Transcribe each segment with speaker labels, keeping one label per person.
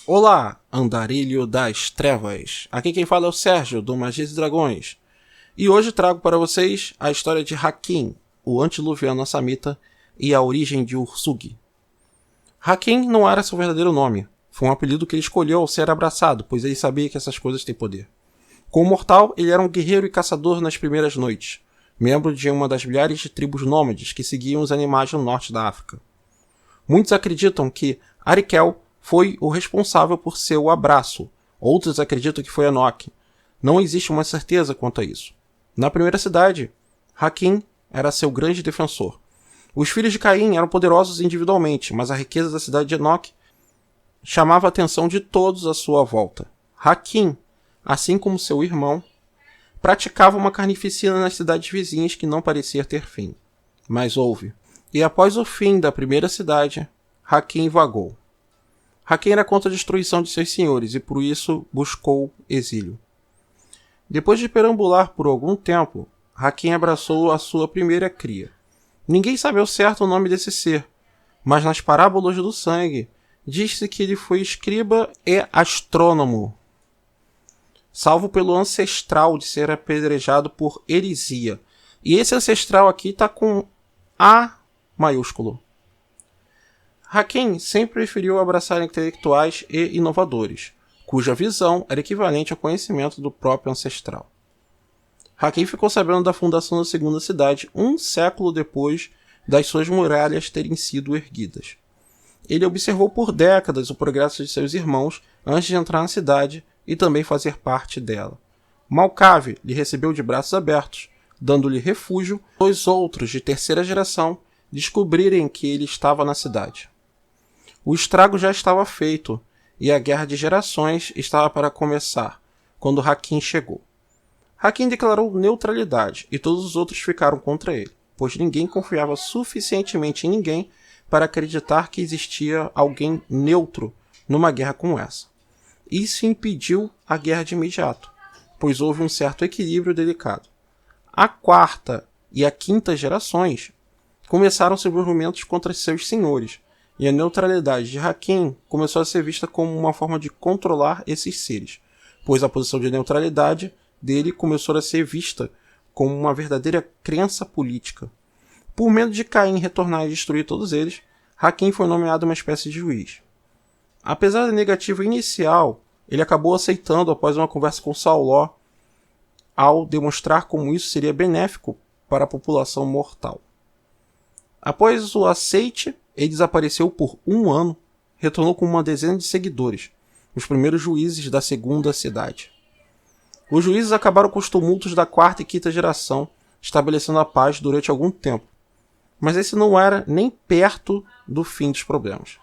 Speaker 1: Olá, andarilho das trevas. Aqui quem fala é o Sérgio, do Magias e Dragões. E hoje trago para vocês a história de Hakim, o antediluviano assamita e a origem de Ursugi. Hakim não era seu verdadeiro nome. Foi um apelido que ele escolheu ao ser abraçado, pois ele sabia que essas coisas têm poder. Como mortal, ele era um guerreiro e caçador nas primeiras noites, membro de uma das milhares de tribos nômades que seguiam os animais no norte da África. Muitos acreditam que Arikel foi o responsável por seu abraço. Outros acreditam que foi Enoque. Não existe uma certeza quanto a isso. Na primeira cidade, Hakim era seu grande defensor. Os filhos de Caim eram poderosos individualmente, mas a riqueza da cidade de Enoque chamava a atenção de todos à sua volta. Hakim, assim como seu irmão, praticava uma carnificina nas cidades vizinhas que não parecia ter fim. Mas houve. E após o fim da primeira cidade, Hakim vagou. Hakim era contra a destruição de seus senhores e por isso buscou exílio. Depois de perambular por algum tempo, Hakim abraçou a sua primeira cria. Ninguém sabe ao certo o nome desse ser, mas nas parábolas do sangue diz-se que ele foi escriba e astrônomo, salvo pelo ancestral de ser apedrejado por heresia. E esse ancestral aqui está com A maiúsculo. Hakim sempre preferiu abraçar intelectuais e inovadores, cuja visão era equivalente ao conhecimento do próprio ancestral. Hakim ficou sabendo da fundação da segunda cidade um século depois das suas muralhas terem sido erguidas. Ele observou por décadas o progresso de seus irmãos antes de entrar na cidade e também fazer parte dela. Malcave lhe recebeu de braços abertos, dando-lhe refúgio. Dois outros de terceira geração descobrirem que ele estava na cidade. O estrago já estava feito e a guerra de gerações estava para começar, quando Hakim chegou. Hakim declarou neutralidade e todos os outros ficaram contra ele, pois ninguém confiava suficientemente em ninguém para acreditar que existia alguém neutro numa guerra como essa. Isso impediu a guerra de imediato, pois houve um certo equilíbrio delicado. A quarta e a quinta gerações começaram seus movimentos contra seus senhores, e a neutralidade de Hakim começou a ser vista como uma forma de controlar esses seres, pois a posição de neutralidade dele começou a ser vista como uma verdadeira crença política. Por medo de Caim retornar e destruir todos eles, Hakim foi nomeado uma espécie de juiz. Apesar da negativa inicial, ele acabou aceitando após uma conversa com Sauló, ao demonstrar como isso seria benéfico para a população mortal. Após o aceite, ele desapareceu por um ano, retornou com uma dezena de seguidores, os primeiros juízes da segunda cidade. Os juízes acabaram com os tumultos da quarta e quinta geração, estabelecendo a paz durante algum tempo. Mas esse não era nem perto do fim dos problemas.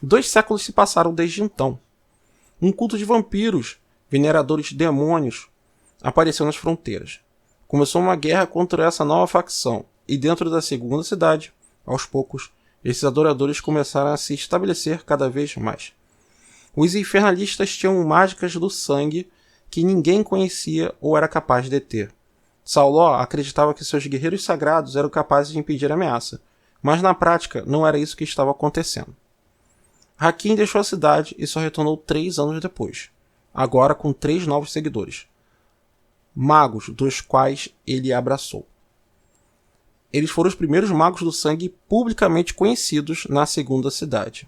Speaker 1: 2 séculos se passaram desde então. Um culto de vampiros, veneradores de demônios, apareceu nas fronteiras. Começou uma guerra contra essa nova facção, e dentro da segunda cidade, aos poucos, esses adoradores começaram a se estabelecer cada vez mais. Os infernalistas tinham mágicas do sangue que ninguém conhecia ou era capaz de deter. Sauló acreditava que seus guerreiros sagrados eram capazes de impedir a ameaça, mas na prática não era isso que estava acontecendo. Hakim deixou a cidade e só retornou 3 anos depois, agora com 3 novos seguidores, magos dos quais ele abraçou. Eles foram os primeiros magos do sangue publicamente conhecidos na segunda cidade.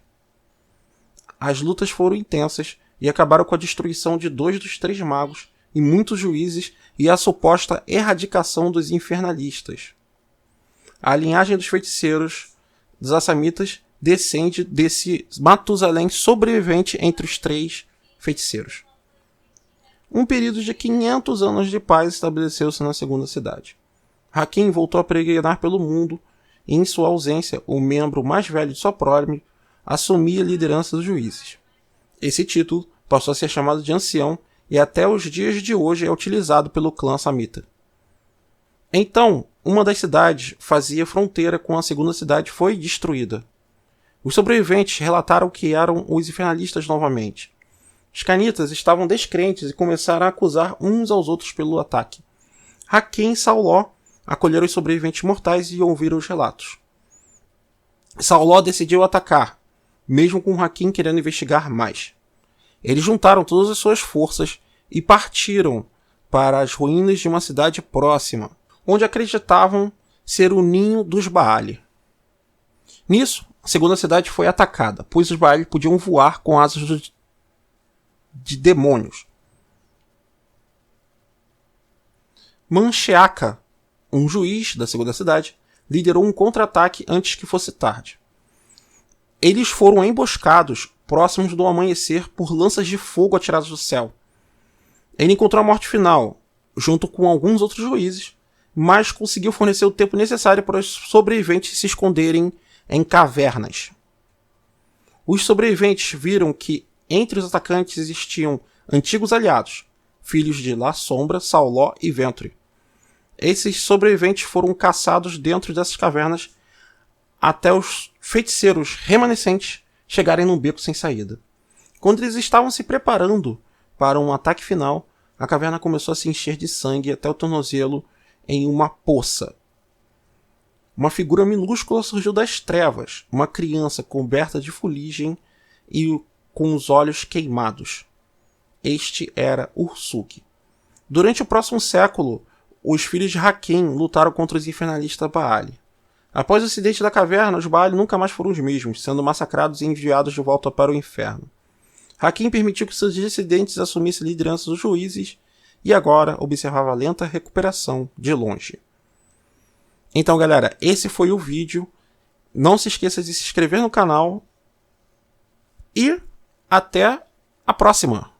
Speaker 1: As lutas foram intensas e acabaram com a destruição de 2 dos 3 magos e muitos juízes e a suposta erradicação dos infernalistas. A linhagem dos feiticeiros dos assamitas descende desse Matusalém sobrevivente entre os 3 feiticeiros. Um período de 500 anos de paz estabeleceu-se na segunda cidade. Hakim voltou a peregrinar pelo mundo e, em sua ausência, o membro mais velho de sua prole assumia a liderança dos juízes. Esse título passou a ser chamado de ancião e até os dias de hoje é utilizado pelo clã samita. Então, uma das cidades fazia fronteira com a segunda cidade foi destruída. Os sobreviventes relataram que eram os infernalistas novamente. Os canitas estavam descrentes e começaram a acusar uns aos outros pelo ataque. Hakim e Sauló acolheram os sobreviventes mortais e ouviram os relatos. Sauló decidiu atacar, mesmo com Hakim querendo investigar mais. Eles juntaram todas as suas forças e partiram para as ruínas de uma cidade próxima, onde acreditavam ser o ninho dos Baali. Nisso, a segunda cidade foi atacada, pois os Baali podiam voar com asas de demônios. Mancheaka, um juiz da segunda cidade, liderou um contra-ataque antes que fosse tarde. Eles foram emboscados próximos do amanhecer por lanças de fogo atiradas do céu. Ele encontrou a morte final, junto com alguns outros juízes, mas conseguiu fornecer o tempo necessário para os sobreviventes se esconderem em cavernas. Os sobreviventes viram que entre os atacantes existiam antigos aliados, filhos de La Sombra, Sauló e Ventre. Esses sobreviventes foram caçados dentro dessas cavernas até os feiticeiros remanescentes chegarem num beco sem saída. Quando eles estavam se preparando para um ataque final, a caverna começou a se encher de sangue até o tornozelo em uma poça. Uma figura minúscula surgiu das trevas, uma criança coberta de fuligem e com os olhos queimados. Este era Ursuki. Durante o próximo século, os filhos de Hakim lutaram contra os infernalistas Baali. Após o acidente da caverna, os Baali nunca mais foram os mesmos, sendo massacrados e enviados de volta para o inferno. Hakim permitiu que seus descendentes assumissem a liderança dos juízes e agora observava a lenta recuperação de longe. Então, galera, esse foi o vídeo. Não se esqueça de se inscrever no canal e até a próxima!